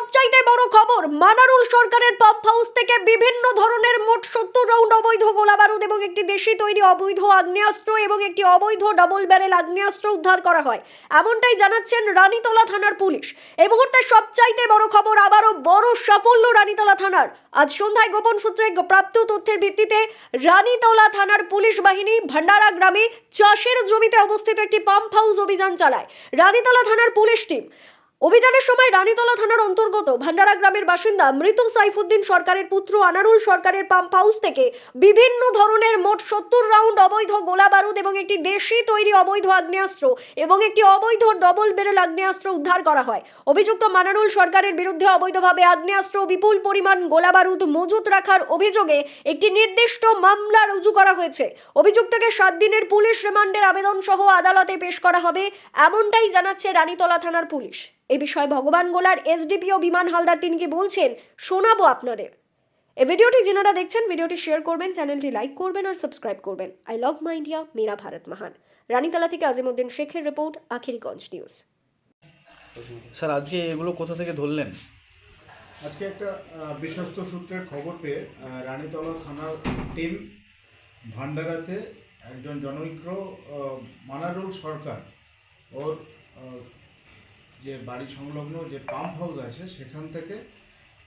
সবচাইতে বড় খবর, মানারুল সরকারের পাম্প হাউস থেকে বিভিন্ন ধরনের মোট 70 রাউন্ড অবৈধ গোলাবারুদ এবং একটি দেশি তৈরি অবৈধ আগ্নেয়াস্ত্র এবং একটি অবৈধ ডাবল ব্যারেল আগ্নেয়াস্ত্র উদ্ধার করা হয়। এমনটাই জানাচ্ছেন রানীতলা থানার পুলিশ। এই মুহূর্তে সবচাইতে বড় খবর, আবারও বড় সাফল্য রানীতলা থানার। আজ সন্ধ্যায় গোপন সূত্রে প্রাপ্ত তথ্যের ভিত্তিতে রানীতলা থানার পুলিশ বাহিনী ভান্ডারা গ্রামে চাষের জমিতে অবস্থিত একটি পাম্প হাউস অভিযান চালায় রানীতলা থানার পুলিশ টিম। অভিযানের সময় রানীতলা থানার অন্তর্গত ভান্ডারা গ্রামের বাসিন্দা মৃত সাইফুদ্দিন সরকারের পুত্র আনারুল সরকারের পাম্প হাউস থেকে বিভিন্ন ধরনের মোট 70 রাউন্ড অবৈধ গোলাবারুদ এবং একটি দেশি তৈরি অবৈধ আগ্নেয়াস্ত্র এবং একটি অবৈধ ডবল ব্যারেল আগ্নেয়াস্ত্র উদ্ধার করা হয়। অভিযুক্ত মানারুল সরকারের বিরুদ্ধে অবৈধভাবে আগ্নেয়াস্ত্র বিপুল পরিমাণ গোলাবারুদ মজুত রাখার অভিযোগে একটি নির্দিষ্ট মামলা রুজু করা হয়েছে। অভিযুক্তকে 7 দিনের পুলিশ রিমান্ডের আবেদন সহ আদালতে পেশ করা হবে, এমনটাই জানাচ্ছে রানীতলা থানার পুলিশ। এই বিষয়ে ভগবান গোলার এসডিপিও বিমান হালদার তিনি কি বলছেন শোনাবো আপনাদের। এই ভিডিওটি যারা দেখছেন ভিডিওটি শেয়ার করবেন, চ্যানেলটি লাইক করবেন আর সাবস্ক্রাইব করবেন। আই লাভ মাই ইন্ডিয়া, মেরা ভারত মহান। রানীতলা থেকে আজিমউদ্দিন শেখের রিপোর্ট, আখিরিগঞ্জ নিউজ। স্যার, আজকে এগুলো কোথা থেকে ধরলেন? আজকে একটা বিশ্বস্ত সূত্রের খবর পেয়ে রানীতলা থানার টিম ভান্ডারাতে একজন জনৈক মানারুল সরকার ওর যে বাড়ি সংলগ্ন যে পাম্প হাউস আছে সেখান থেকে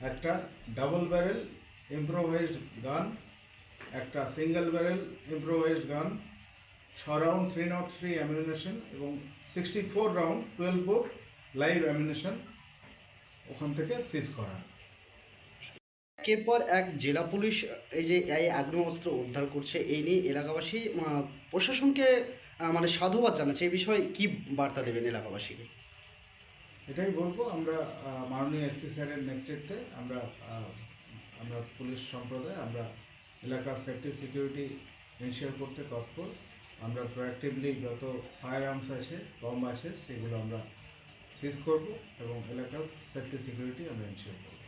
একটা ডাবল ব্যারেল ইম্প্রোভাইজড গান, একটা সিঙ্গেল ব্যারেল ইম্প্রোভাইজড গান, 6 রাউন্ড 303 অ্যামিউনেশন এবং 64 রাউন্ড 12 বোর লাইভ অ্যামিউনেশন ওখান থেকে সিজ করা। এরপর এক জেলা পুলিশ এই যে এই আগ্নেয়াস্ত্র উদ্ধার করছে, এই নিয়ে এলাকাবাসী প্রশাসনকে মানে সাধুবাদ জানাচ্ছে। এই বিষয়ে কি বার্তা দেবেন এলাকাবাসীকে? এটাই বলবো, আমরা মাননীয় এসপি স্যারের নেতৃত্বে আমরা পুলিশ সম্প্রদায় আমরা এলাকার সেফটি সিকিউরিটি এনশিওর করতে তৎপর। আমরা প্রোঅ্যাক্টিভলি যত ফায়ার আর্মস আছে, বম আছে, সেগুলো আমরা সিজ করব এবং এলাকার সেফটি সিকিউরিটি আমরা এনশিওর করব।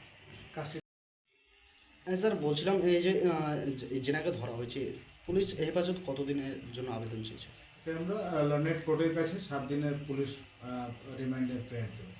স্যার, বলছিলাম এই যে জেনাকে ধরা হয়েছে, পুলিশ হেফাজত কতদিনের জন্য আবেদন চেয়েছে? আমরা লর্নেট কোর্টের কাছে 7 দিনের পুলিশ রিমান্ডের প্রেয়ার দেবো।